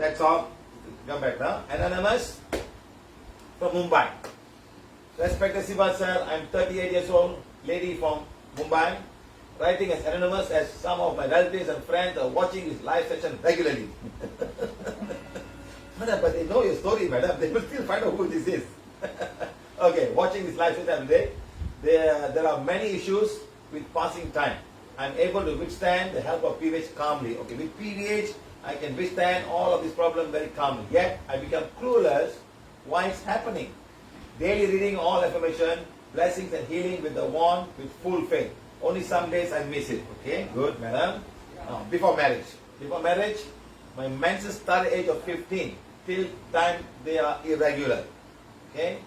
That's all. Come back now. Anonymous from Mumbai. Respected Siva sir, I'm 38 years old, lady from Mumbai, writing as anonymous as some of my relatives and friends are watching this live session regularly. Madam, but they know your story, madam. They will still find out who this is. Okay, watching this live session every day. There are many issues with passing time. I'm able to withstand the help of PVH calmly. Okay, with PVH, I can withstand all of this problem very calmly. Yet, I become clueless why it's happening. Daily reading all affirmation, blessings and healing with the wand with full faith. Only some days I miss it. Okay, good, madam. Before marriage. Before marriage, my menses start at the age of 15. Till time they are irregular. Okay.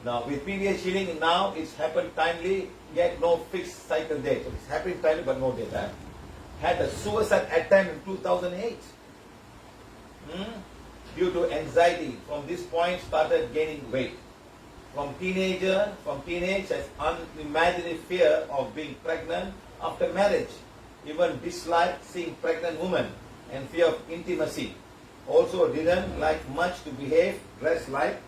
Now with PVH healing now it's happened timely, yet no fixed cycle date. So it's happening timely but no date. Had a suicide attempt in 2008. Due to anxiety. From this point started gaining weight. From teenage has unimaginable fear of being pregnant after marriage. Even dislike seeing pregnant women and fear of intimacy. Also didn't like much to behave, dress like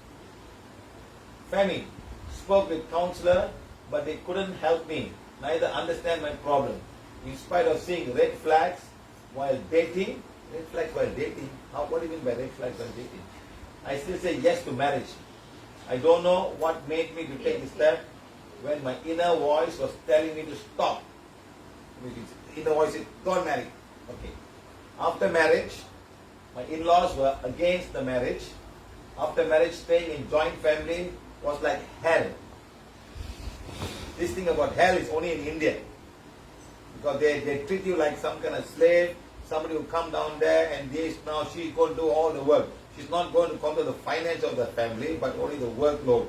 famine. Spoke with counselor, but they couldn't help me, neither understand my problem. In spite of seeing red flags while dating, what do you mean by red flags while dating? I still say yes to marriage. I don't know what made me to take this step when my inner voice was telling me to stop. Inner voice said, don't marry. Okay. After marriage, my in-laws were against the marriage. After marriage, staying in joint family was like hell. This thing about hell is only in India. Because they treat you like some kind of slave. Somebody will come down there and now she's going to do all the work. She's not going to control the finance of the family, but only the workload.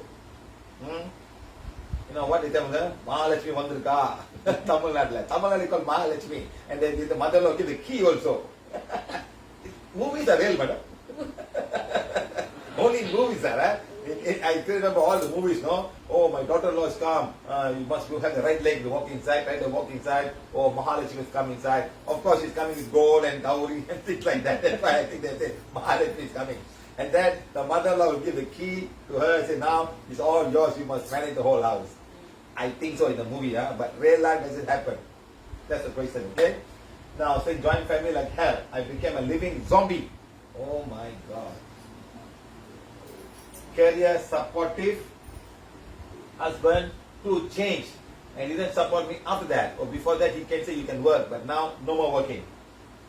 You know what they tell them? Mahalakshmi Vandirka. Tamil Nadu called Mahalakshmi. And then the mother-in-law give the key also. Movies are real, madam. Only movies are. I remember all the movies, no? Oh, my daughter-in-law is come. You must have the right leg to walk inside, right leg to walk inside. Oh, Mahalakshmi has come inside. Of course, she's coming with gold and dowry and things like that. That's why I think they say Mahalakshmi is coming. And then the mother-in-law will give the key to her and say, now it's all yours. You must manage the whole house. I think so in the movie, but real life doesn't happen. That's the question, okay? Now, saying joint family like hell, I became a living zombie. Oh my God. Career supportive husband to change and he didn't support me after that or before that. He can say you can work, but now no more working.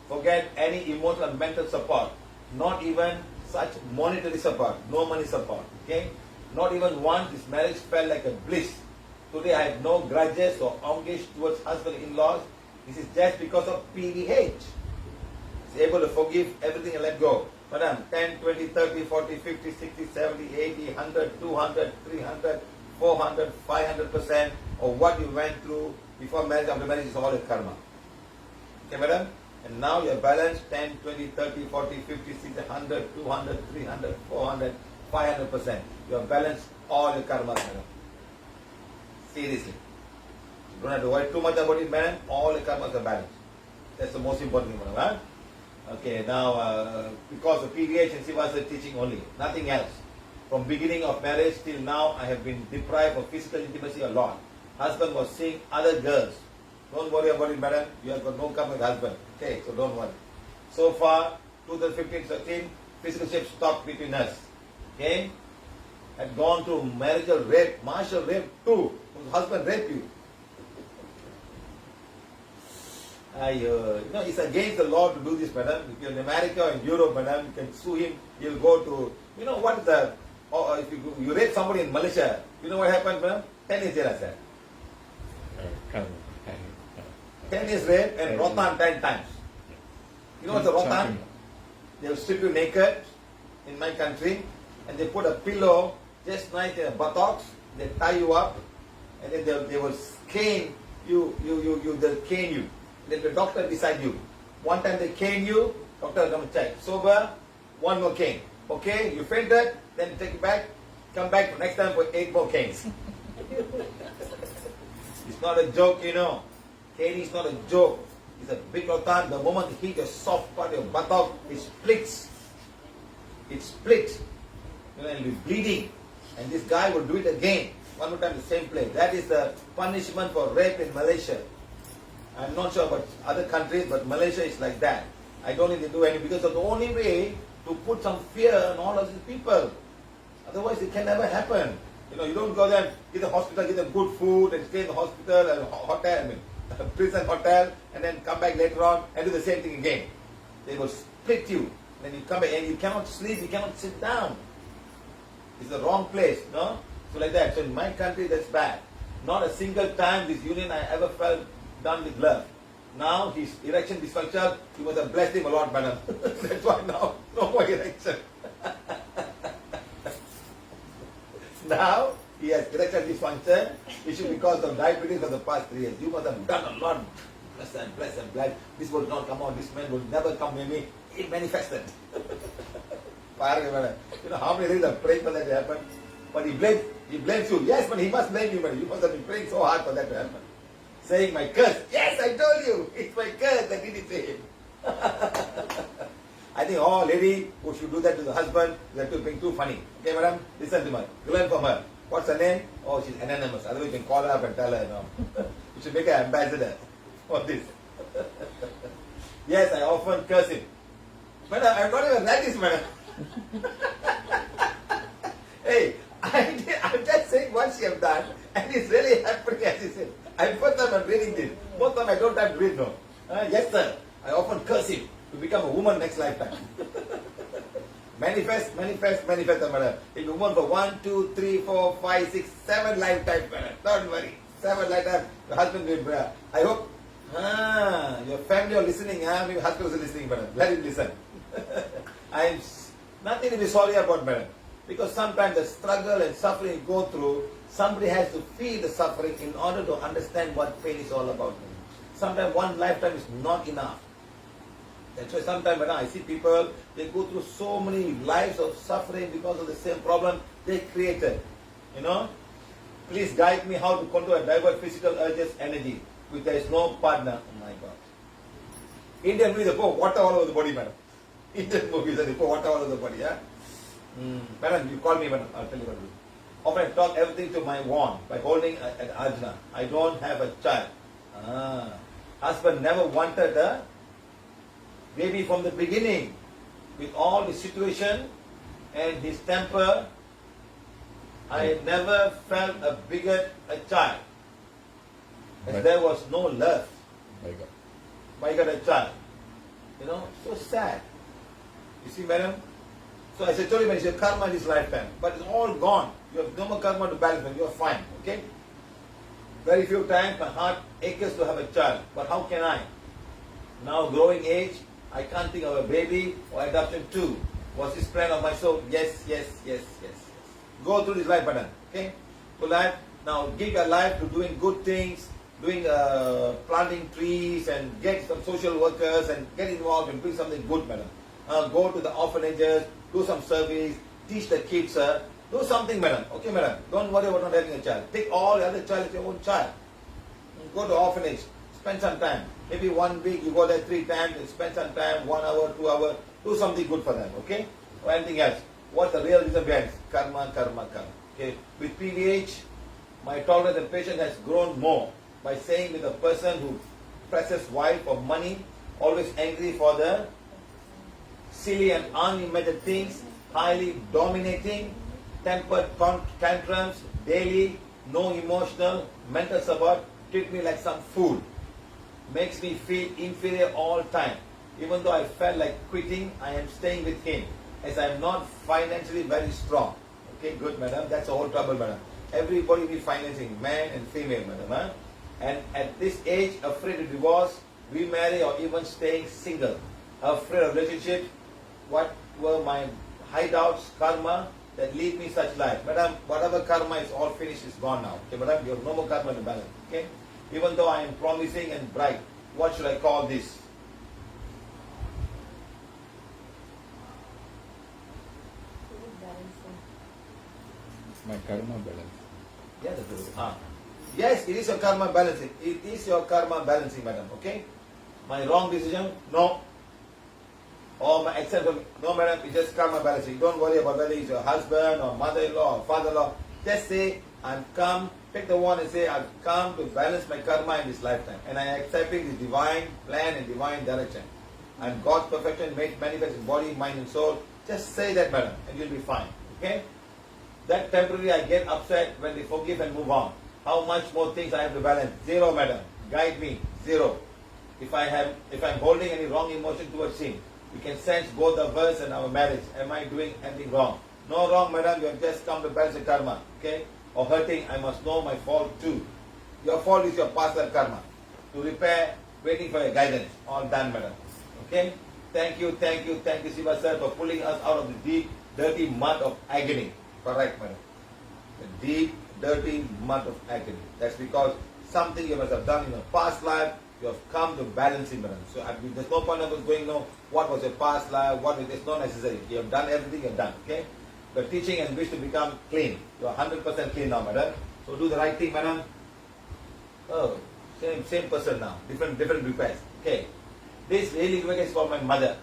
Forget any emotional and mental support, not even such monetary support, no money support. Okay, not even once this marriage felt like a bliss. Today I have no grudges or anguish towards husband-in-laws. This is just because of PVH. He's able to forgive everything and let go. Madam, 10, 20, 30, 40, 50, 60, 70, 80, 100, 200, 300, 400, 500% of what you went through before marriage, after marriage is all your karma. Okay, madam? And now you're balanced 10, 20, 30, 40, 50, 60, 100, 200, 300, 400, 500%. You have balanced all your karma, madam. Seriously. You don't have to worry too much about it, madam. All your karmas are balanced. That's the most important thing, madam. Huh? Okay, now because of PVH and Sivasa teaching only, nothing else. From beginning of marriage till now, I have been deprived of physical intimacy a lot. Husband was seeing other girls. Don't worry about it, madam. You have got no come with husband. Okay, so don't worry. So far, 2015-13, physical shape stopped between us. Okay, had gone through marital rape, martial rape too. Husband raped you. It's against the law to do this, madam. If you're in America or in Europe, madam, you can sue him. He'll go to, what is the, if you rape somebody in Malaysia, you know what happens, madam? 10 years jail, sir. 10 years rape and rotan 10 times. You know what's a rotan? They'll strip you naked in my country and they put a pillow just nice in a buttocks, they tie you up and then they will cane you, they'll cane you. Then the doctor beside you. One time they cane you, doctor will come and check. Sober, one more cane. Okay, you fainted, then you take it back, come back next time for 8 more canes. It's not a joke, Caning is not a joke. It's a big rotan. The moment you hit your soft part, your buttock, it splits. it split. You know, and be bleeding. And this guy will do it again. One more time, the same place. That is the punishment for rape in Malaysia. I'm not sure about other countries, but Malaysia is like that. I don't need to do any, because it's the only way to put some fear on all of these people. Otherwise, it can never happen. You know, you don't go there, get the hospital, get them good food, and stay in the hospital and hotel, prison hotel, and then come back later on and do the same thing again. They will split you. Then you come back and you cannot sleep, you cannot sit down. It's the wrong place, no? So like that. So in my country, that's bad. Not a single time this union I ever felt done with love. Now his erection dysfunction, you must have blessed him a lot, madam. That's why now no more erection. Now he has erection dysfunction, issue because of diabetes for the past 3 years. You must have done a lot. Bless and bless and bless. This will not come out. This man will never come near me. It manifested. You know how many days I've prayed for that to happen? But he blames you. Yes, but he must blame you, but you must have been praying so hard for that to happen. Saying my curse. Yes, I told you. It's my curse that did it to him. I think all lady who should do that to the husband, they're being too funny. Okay, madam? Listen to me. You learn from her. What's her name? Oh, she's anonymous. Otherwise you can call her up and tell her, no. You should make her ambassador for this. Yes, I often curse him. Madam, I've not even read this, madam. Hey, I'm just saying what she have done, and it's really happening as he said. First time I'm reading this. Most time I don't have to read, no. Yes, sir. I often curse him to become a woman next lifetime. Manifest, madam. If you woman for 1, 2, 3, 4, 5, 6, 7 lifetimes, madam. Don't worry. 7 lifetimes. Your husband will. I hope your family are listening. Maybe your husband is listening, madam. Let him listen. I'm nothing to be sorry about, madam. Because sometimes the struggle and suffering you go through, somebody has to feel the suffering in order to understand what pain is all about. Sometimes one lifetime is not enough. That's why sometimes when I see people, they go through so many lives of suffering because of the same problem they created. You know? Please guide me how to control and divert physical urges, energy, if there is no partner. Oh my God. Indian movies, they pour water all over the body, madam. Indian movies, they pour water all over the body, yeah? Madam, you call me, madam. I'll tell you what to do. Often I talk everything to my wand by holding an ajna. I don't have a child. Husband never wanted a baby from the beginning. With all the situation and his temper, I never felt a bigger a child. As there was no love. I got a child. You know, so sad. You see, madam? So as I told you, it's your karma in this lifetime. But it's all gone. You have no more karma to balance it. You are fine. Okay? Very few times my heart aches to have a child. But how can I? Now growing age, I can't think of a baby or adoption too. Was this plan of my soul? Yes. Go through this life, madam. Okay? Good life. Now give your life to doing good things, doing planting trees, and get some social workers and get involved and do something good, madam. Go to the orphanages, do some service, teach the kids, do something, madam. Okay, madam. Don't worry about not having a child. Take all the other child as your own child. Go to orphanage, spend some time. Maybe 1 week you go there 3 times, and spend some time, 1 hour, 2 hours, do something good for them, okay? Or anything else. What's the real reason behind it? Karma. Okay. With PVH, my tolerance and patience has grown more by saying with a person who presses wife for money, always angry for the silly and unimagined things, highly dominating, tempered tantrums, daily, no emotional, mental support, treat me like some fool. Makes me feel inferior all time. Even though I felt like quitting, I am staying with him, as I am not financially very strong. Okay, good, madam. That's the whole trouble, madam. Everybody needs financing, man and female, madam. Huh? And at this age, afraid to divorce, remarry, or even staying single. Afraid of relationship. What were my hideouts, karma, that lead me such life? Madam, whatever karma is all finished, is gone now. Okay, madam, you have no more karma to balance. Okay? Even though I am promising and bright, what should I call this? My karma balance. Yeah, that's it. Yes, it is your karma balancing. It is your karma balancing, madam. Okay? My wrong decision? No. or my example, no madam, you just come and balance. You don't worry about whether he's your husband or mother-in-law or father-in-law. Just say, I'm come, take the wand and say, I've come to balance my karma in this lifetime. And I am accepting the divine plan and divine direction. And God's perfection made manifest in body, mind and soul. Just say that madam and you'll be fine. Okay? That temporarily I get upset when they forgive and move on. How much more things I have to balance? Zero madam. Guide me. Zero. If I'm holding any wrong emotion towards him, we can sense both of us and our marriage. Am I doing anything wrong? No wrong, madam. You have just come to balance the karma. Okay? Or hurting, I must know my fault too. Your fault is your past life karma. To repair, waiting for your guidance. All done, madam. Okay? Thank you, Shiva sir, for pulling us out of the deep, dirty mud of agony. Correct, madam. The deep, dirty mud of agony. That's because something you must have done in your past life. You have come to balance it, madam. So there's no point of us going, no, what was your past life, it's not necessary. You have done everything, you have done. Okay? The teaching and wish to become clean. You are 100% clean now, madam. So do the right thing, madam. Oh, same person now. Different request. Okay. This really is for my mother.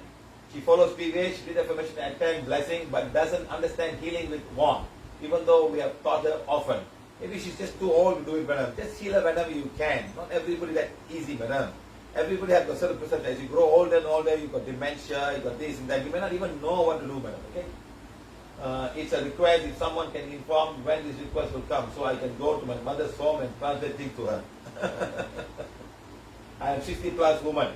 She follows PVH, she did affirmation, attend blessing, but doesn't understand healing with wand, even though we have taught her often. Maybe she's just too old to do it, madam. Just heal her whenever you can. Not everybody that easy, madam. Everybody has a certain percent. As you grow older and older, you've got dementia, you've got this and that. You may not even know what to do, madam. Okay? It's a request. If someone can inform when this request will come, so I can go to my mother's home and translate things to her. I am 60 plus woman,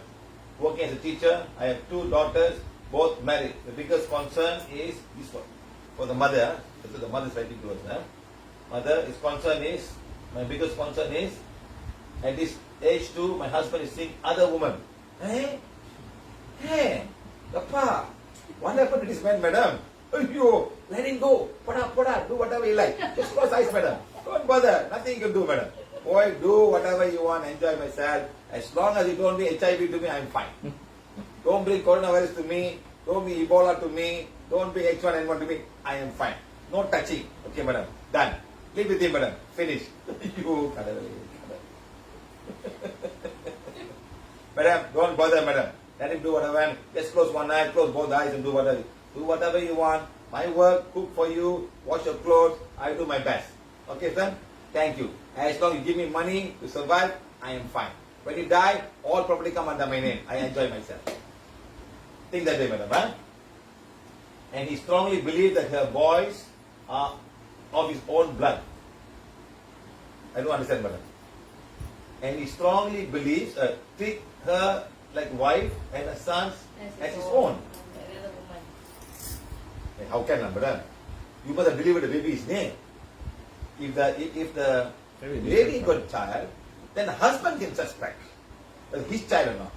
working as a teacher. I have 2 daughters, both married. The biggest concern is this one. For the mother, this is the mother's writing to us. My biggest concern is, at this age too, my husband is seeing other women. Hey, Papa, what happened to this man, madam? You let him go. Pada, do whatever you like. Just close eyes, madam. Don't bother. Nothing you can do, madam. Boy, do whatever you want. Enjoy myself. As long as you don't bring HIV to me, I'm fine. Don't bring coronavirus to me. Don't bring Ebola to me. Don't bring H1N1 to me. I am fine. No touching. Okay, madam. Done. Live with him, madam. Finish. You. Madam, don't bother, madam. Let him do whatever. Just close one eye, close both eyes and do whatever. Do whatever you want. My work, cook for you, wash your clothes. I do my best. Okay, son? Thank you. As long as you give me money to survive, I am fine. When you die, all property come under my name. I enjoy myself. Think that way, madam. Huh? And he strongly believes that her boys are of his own blood. I don't understand, madam. And he strongly believes, treat her like wife and her sons as his own. How can, madam? You must have delivered the baby's name. If the lady got a child, then the husband can suspect whether his child or not.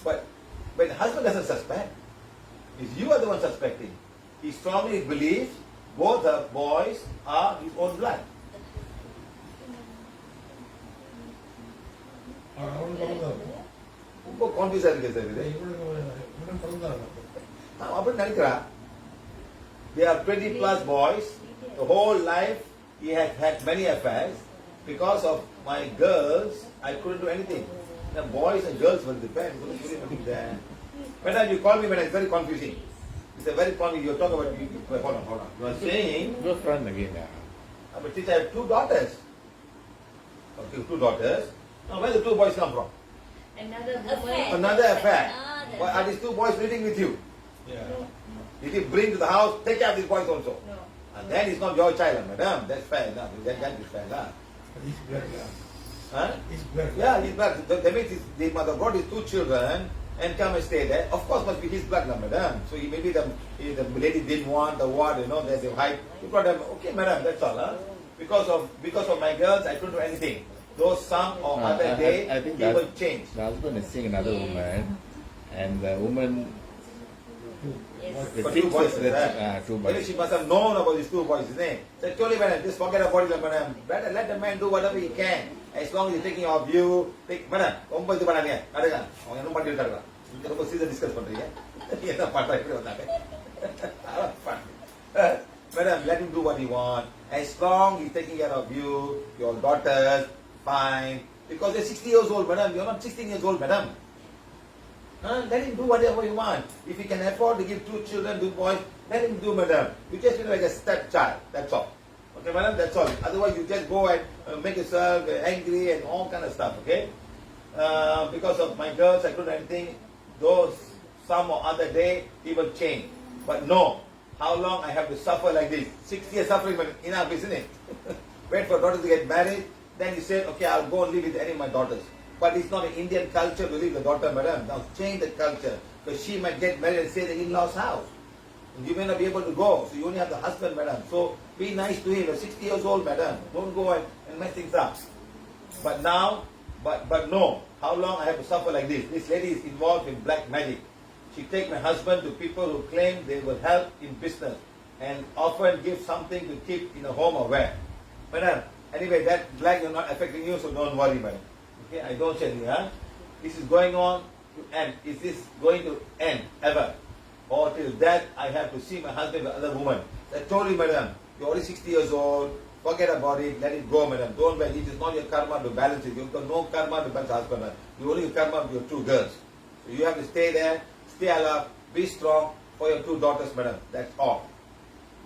But the husband doesn't suspect. It's you are the one suspecting. He strongly believes both the boys are his own blood. ரொம்ப கான்ஃபியூஸா இருக்கு sir இது. அப்படி நினைக்கிறா. There are 20 plus boys. The whole life he has had many affairs. Because of my girls, I couldn't do anything. The boys and girls will depend. When you call me, when it's very confusing. It's a very confusing. You talk about. Hold on. You are saying. Go front again. But teacher, I have 2 daughters. Okay, 2 daughters. Now, where the 2 boys come from? Another affair. Why are these 2 boys living with you? Yeah. Did you bring to the house? Take care of these boys also. No. And then it's not your child, madam. That's fair enough. That is fair enough. His blood. Huh? His blood. Yeah, his blood. That means the mother brought his 2 children and come and stay there. Of course, must be his blood, madam. So maybe the lady didn't want the ward, there's a height. You brought them. Okay, madam, that's all. Huh? Because of my girls, I couldn't do anything. Though some or other day, I think he will change. The husband is seeing another woman, and the woman. For 2 boys, is that? 2 Maybe boys. she must have known about these 2 boys, isn't it? So actually, madam, just forget about it, madam. Better let the man do whatever he can. As long as he's taking of you. Madam, ரொம்ப இது பண்ணாதீங்க. அடுங்க. அவங்க என்ன பண்ணிட்டு இருக்காங்க? நீங்க ரொம்ப சீரியஸா டிஸ்கஸ் பண்றீங்க. என்ன பண்றா இப்படி வந்தாங்க? Madam, let him do what he wants. As long as he's taking care of you, your daughters, fine. Because they're 60 years old, madam. You're not 16 years old, madam. Let him do whatever you want. If he can afford to give 2 children, 2 boys, let him do, madam. You just feel like a stepchild. That's all. Okay, madam, that's all. Otherwise, you just go and make yourself angry and all kind of stuff, okay? Because of my girls, I couldn't do anything. Though some or other day, he will change. But no, how long I have to suffer like this? 6 years suffering, but enough, isn't it? Wait for daughters to get married. Then you say, okay, I'll go and live with any of my daughters. But it's not an Indian culture to leave the daughter, madam. Now change the culture. Because she might get married and stay in the in-laws house. And you may not be able to go. So you only have the husband, madam. So be nice to him. You're 60 years old, madam. Don't go and mess things up. But now, but no. How long I have to suffer like this? This lady is involved in black magic. She take my husband to people who claim they will help in business and often give something to keep in a home or where. Madam, anyway, that black is not affecting you, so don't worry, madam. Okay, I don't say anything, huh? This is going on to end. Is this going to end ever? Or till death, I have to see my husband with another woman. I told you, madam, you're already 60 years old. Forget about it. Let it go, madam. Don't worry. It is not your karma to balance it. You've got no karma to balance husband. Madam. You only have karma with your 2 girls. So you have to stay there, stay alive, be strong for your 2 daughters, madam. That's all.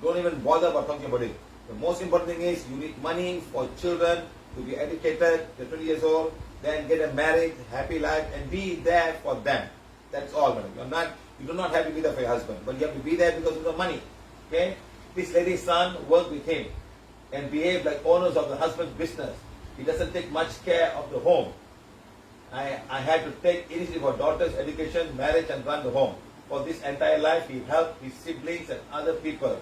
Don't even bother about talking about it. The most important thing is you need money for children to be educated. They're 20 years old. Then get a married, happy life, and be there for them. That's all, madam. You do not have to be there for your husband, but you have to be there because of the money. Okay? This lady's son worked with him and behaved like owners of the husband's business. He doesn't take much care of the home. I had to take initiative for daughter's education, marriage, and run the home. For this entire life, he helped his siblings and other people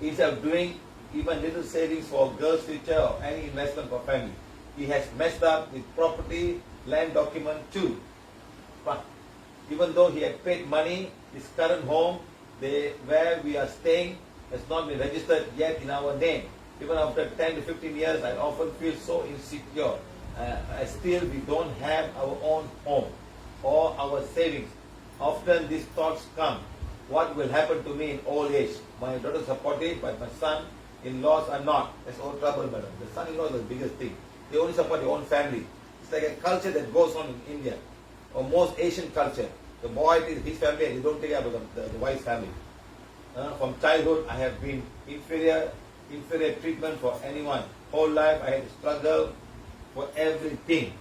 instead of doing even little savings for girls' future or any investment for family. He has messed up with property, land document too. But even though he had paid money, his current home, where we are staying, has not been registered yet in our name. Even after 10 to 15 years, I often feel so insecure. Still, we don't have our own home or our savings. Often these thoughts come. What will happen to me in old age? My daughter is supportive, but my son-in-laws are not. That's all trouble, madam. The son-in-law is the biggest thing. They only support their own family. It's like a culture that goes on in India, or most Asian culture. The boy is his family and they don't take care of the wife's family. From childhood, I have been inferior treatment for anyone. Whole life, I had to struggle for everything.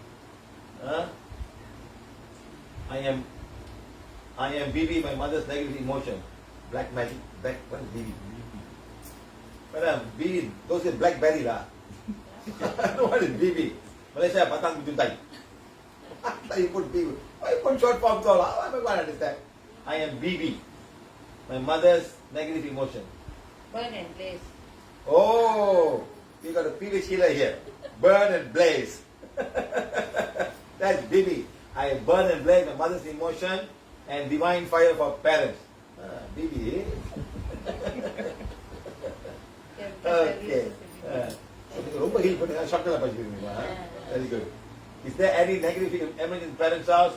I am BB, my mother's negative emotion. Black magic. What is BB? Madam, BB, those are blackberry lah. I know what is BB. Malaysia, Batang Bijuntai. You put BB. Why you put short form so long? I'm not going to understand. I am BB. My mother's negative emotion. Burn and blaze. Oh, you got a PV healer here. Burn and blaze. That's BB. I burn and blaze my mother's emotion and divine fire for parents. BB. Okay. ரொம்ப heal பண்ணுங்க ஷார்ட்ல படிச்சிருக்கீங்களா very good is there any negative emergency in parents house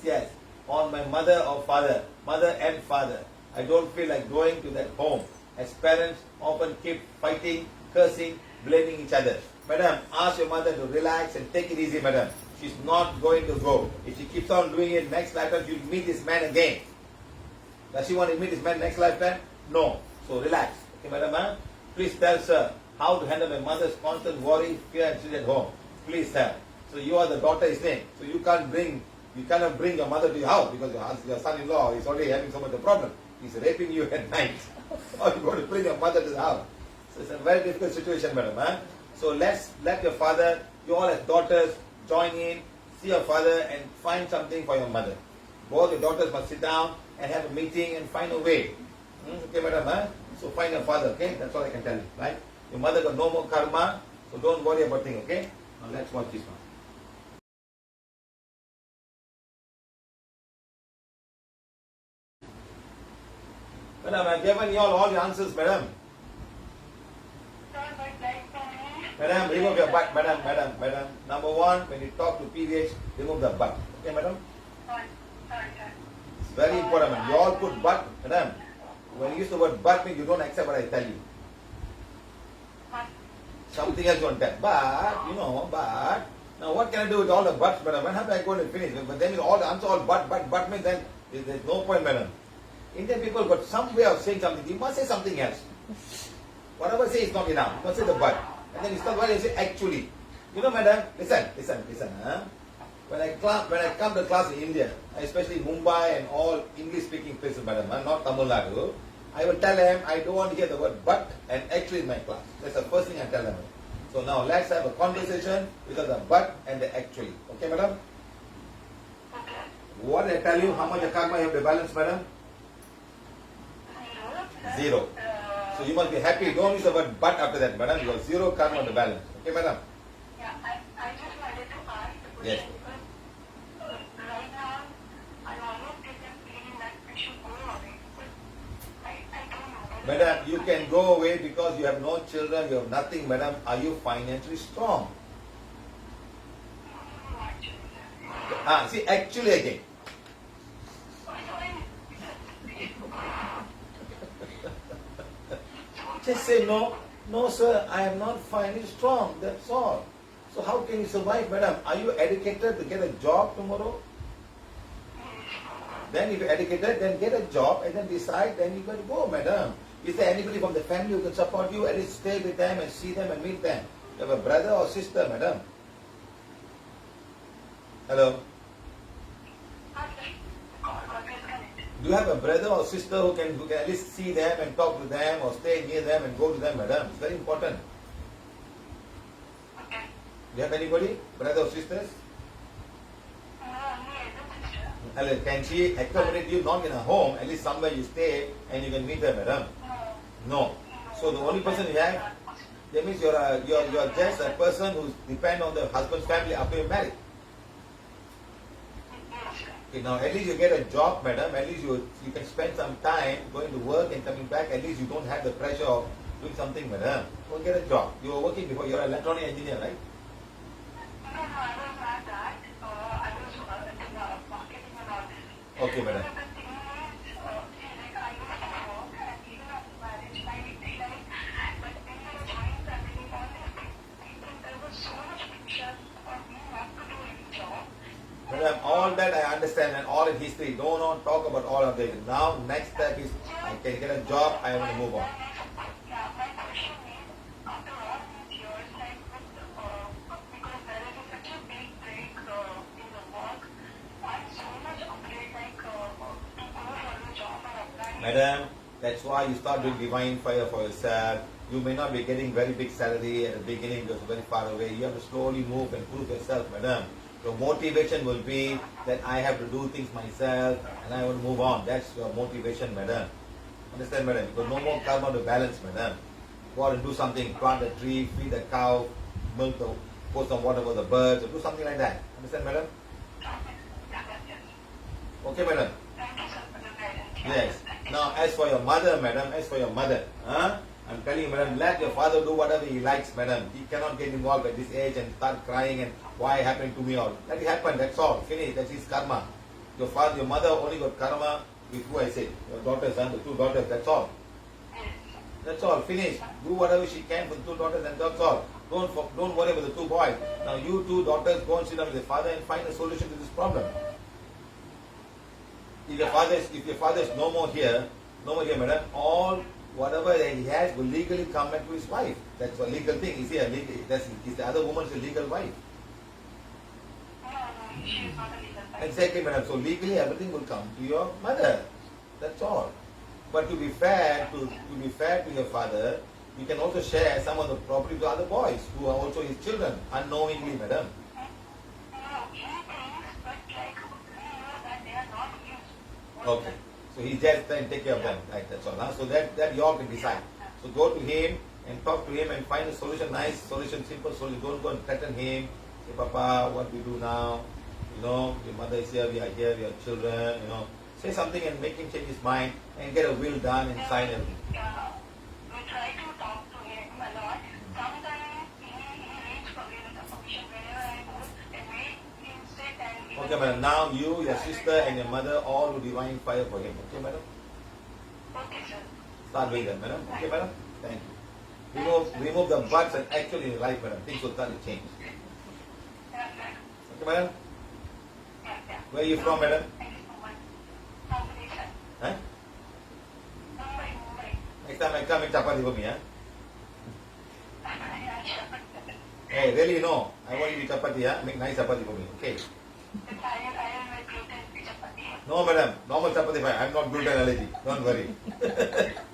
yes on my mother or father mother and father I don't feel like going to that home as parents often keep fighting cursing blaming each other madam ask your mother to relax and take it easy madam she's not going to go if she keeps on doing it next lifetime you'll meet this man again does she want to meet this man next lifetime no so relax okay madam please tell sir how to handle my mother's constant worry, fear and stress at home. Please help. So you are the daughter, isn't it? So you cannot bring your mother to your house because your son-in-law is already having so much of a problem. He's raping you at night. Or you got to bring your mother to the house. So it's a very difficult situation, madam. So let your father, you all as daughters, join in, see your father and find something for your mother. Both your daughters must sit down and have a meeting and find a way. Okay, madam? So find your father, okay? That's all I can tell you, right? Your mother got no more karma, so don't worry about things, okay? Now let's watch this one. Madam, I've given you all the answers, madam. Madam, remove your butt, madam. Number 1, when you talk to PVH, remove the butt. Okay, madam? It's very important, madam. You all put butt, madam. When you use the word butt, means you don't accept what I tell you. Something else you want to tell. But, Now what can I do with all the buts, madam? When am I going to finish? But then all the answer all but means then there's no point, madam. Indian people got some way of saying something. You must say something else. Whatever say is not enough. You must say the but. And then it's not what you say actually. You know, madam, listen. Huh? When I come to class in India, especially Mumbai and all English-speaking places, madam, not Tamil Nadu, I will tell them I don't want to hear the word but and actually in my class. That's the first thing I tell them. So now let's have a conversation with the but and the actually. Okay, madam? Okay. What I tell you, how much the karma you have to balance, madam? Zero. So you must be happy. Don't use the word but after that, madam. You have zero karma to balance. Okay, madam? Yeah, I just wanted to ask the Yes. question because right now I almost get the feeling that I should go away. But I don't know. Madam, you can go away because you have no children, you have nothing, madam. Are you financially strong? No, actually. See, actually again. Just say no. No, sir, I am not financially strong. That's all. So how can you survive, madam? Are you educated to get a job tomorrow? Then if you're educated, then get a job and then decide, then you got to go, madam. Is there anybody from the family who can support you? At least stay with them and see them and meet them. You have a brother or sister, madam? Hello? Do you have a brother or sister who can at least see them and talk to them or stay near them and go to them, madam? It's very important. Okay. Do you have anybody? Brother or sisters? Hello, can she accommodate you not in a home, at least somewhere you stay and you can meet her, madam? No. So the only person you have, that means you're just a person who depends on the husband's family after you're married. Okay, now at least you get a job, madam. At least you can spend some time going to work and coming back. At least you don't have the pressure of doing something, madam. Go get a job. You were working before. You're an electronic engineer, right? No, I was not that. I was in marketing and all this. Okay, madam. But the thing is, I used to work and even after marriage, I realized but in the joint family, all these people, there was so much pressure on me not to do any job. Madam, all that I understand and all in history. Don't talk about all of this. Now, next step is I can get a job. I want to move on. Yeah, my question is, after all these years, like, because there is such a big break in the work, I'm so much afraid, like, to go for a job or apply. Madam, that's why you start doing divine fire for yourself. You may not be getting very big salary at the beginning because very far away. You have to slowly move and prove yourself, madam. Your motivation will be that I have to do things myself and I want to move on. That's your motivation, madam. Understand, madam? Because no more karma to balance, madam. Go out and do something. Plant a tree, feed a cow, milk the, pour some water for the birds, or do something like that. Understand, madam? Okay, madam? Thank you, sir, for the guidance. Yes. Now, as for your mother, madam, I'm telling you, madam, let your father do whatever he likes, madam. He cannot get involved at this age and start crying and why happened to me all. Let it happen, that's all. Finish, that's his karma. Your mother only got karma with who I say. Your daughters, the two daughters, that's all. That's all, finish. Do whatever she can for the two daughters and that's all. Don't worry about the two boys. Now you two daughters go and sit down with the father and find a solution to this problem. If your father is no more here, madam, all whatever that he has will legally come back to his wife. That's a legal thing. Is the other woman's a legal wife? No, she is not a legal person. Exactly, madam. So legally everything will come to your mother. That's all. But to be fair to your father, you can also share some of the property to other boys who are also his children, unknowingly, madam. No, he thinks, but like, we know that they are not his. Okay. So he just then take care of them. Right, that's all. Huh? So that you all can decide. So go to him and talk to him and find a solution, nice solution, simple solution. Don't go and threaten him. Say, Papa, what we do now? You know, your mother is here, we are here, we are children, you know. Say something and make him change his mind and get a will done and sign everything. We try to talk to him a lot. Sometimes he reads for me the permission whenever I go and we sit and Okay, madam. Now you, your sister and your mother all do divine fire for him. Okay, madam? Okay, sir. Start doing that, madam. Okay, madam? Thank you. Remove the buts and actually in life, madam. Things will start to change. Yeah, sir. Okay, madam? Yeah. Where are you from, madam? Thank you so much. Combination. Huh? Mumbai. Next time I come, make chapati for me, huh? Yeah, sure. Hey, really, no. I want you to chapati, huh? Make nice chapati for me, okay? I will make gluten-free chapati. No, madam. Normal chapati fine. I'm not gluten allergy. Don't worry.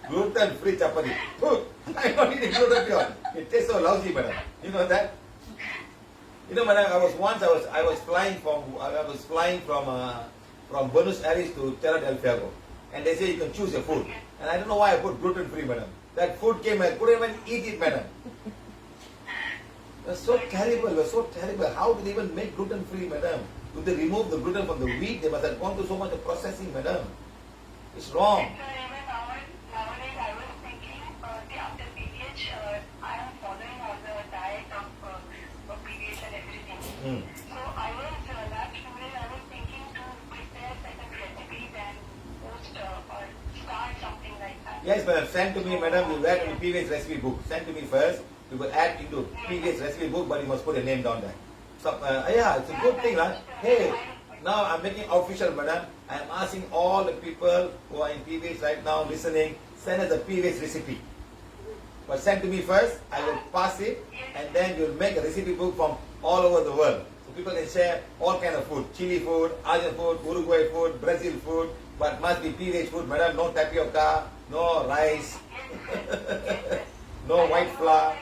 Gluten-free chapati. Phew, I'm not eating gluten pure. It tastes so lousy, madam. You know that? You know, madam, I was flying from Buenos Aires to Terra del Fuego, and they say you can choose your food, and I don't know why I put gluten-free, madam. That food came, I couldn't even eat it, madam. It was so terrible. It was so terrible. How do they even make gluten-free, madam? Do they remove the gluten from the wheat? They must have gone through so much of processing, madam. It's wrong. So even nowadays I was thinking, after PDH, I am following all the diet of PDH and everything. Mm. So I was last few days I was thinking to prepare certain recipes and post or start something like that. Yes, madam. Send to me, madam. You add in the previous recipe book. Send to me first. You will add into previous recipe book, but you must put a name down there. So, yeah, it's a good thing, right? Hey, now I'm making official, madam. I'm asking all the people who are in PVH right now listening, send us the PVH recipe. But send to me first, I will pass it, and then you'll make a recipe book from all over the world. So people can share all kind of food, Chile food, Argentine food, Uruguay food, Brazil food, but must be PVH food, madam. No tapioca, no rice, no white flour.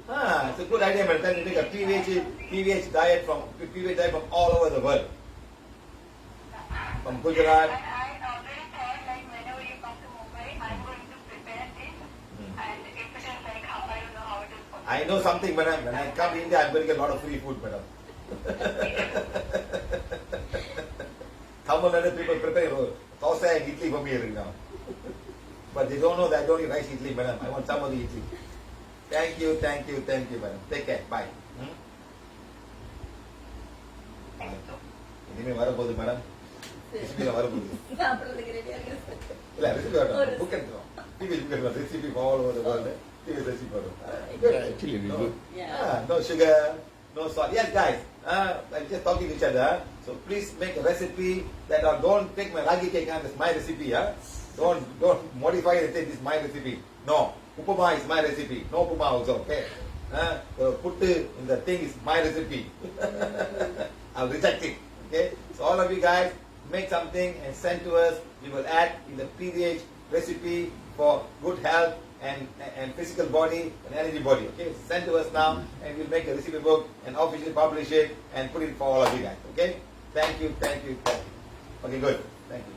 It's a good idea, madam. Then you make a PVH diet from all over the world. From Gujarat. And I already thought like whenever you come to Mumbai, I'm going to prepare this. And if it is like how I don't know how it is possible. I know something, madam. When I come to India, I'm going to get a lot of free food, madam. Tamil Nadu people prepare dosa and idli for me right now. But they don't know that I don't eat rice idli, madam. I want some of the idli. Thank you, madam. Take care. Bye. இனிமே வரப்போகுது madam ரெசிபியில் வரப்போகுது சாப்பிட்றதுக்கு ரெடியா இருக்கு இல்லை recipe வரட்டும் book எடுத்துரும் TV book எடுத்துரும் recipe all over the world TV recipe வரும் Actually, we good. no sugar, no salt. Yes, guys, I'm just talking to each other. So please make a recipe that don't take my ragi cake and it's my recipe. Don't modify it and say this is my recipe. No, upama is my recipe. No upama also, okay? Puttu in the thing is my recipe. I'll reject it. Okay? So all of you guys make something and send to us. We will add in the PDH recipe for good health and physical body and energy body. Okay? Send to us now and we'll make a recipe book and officially publish it and put it for all of you guys. Okay? Thank you. Okay, good. Thank you.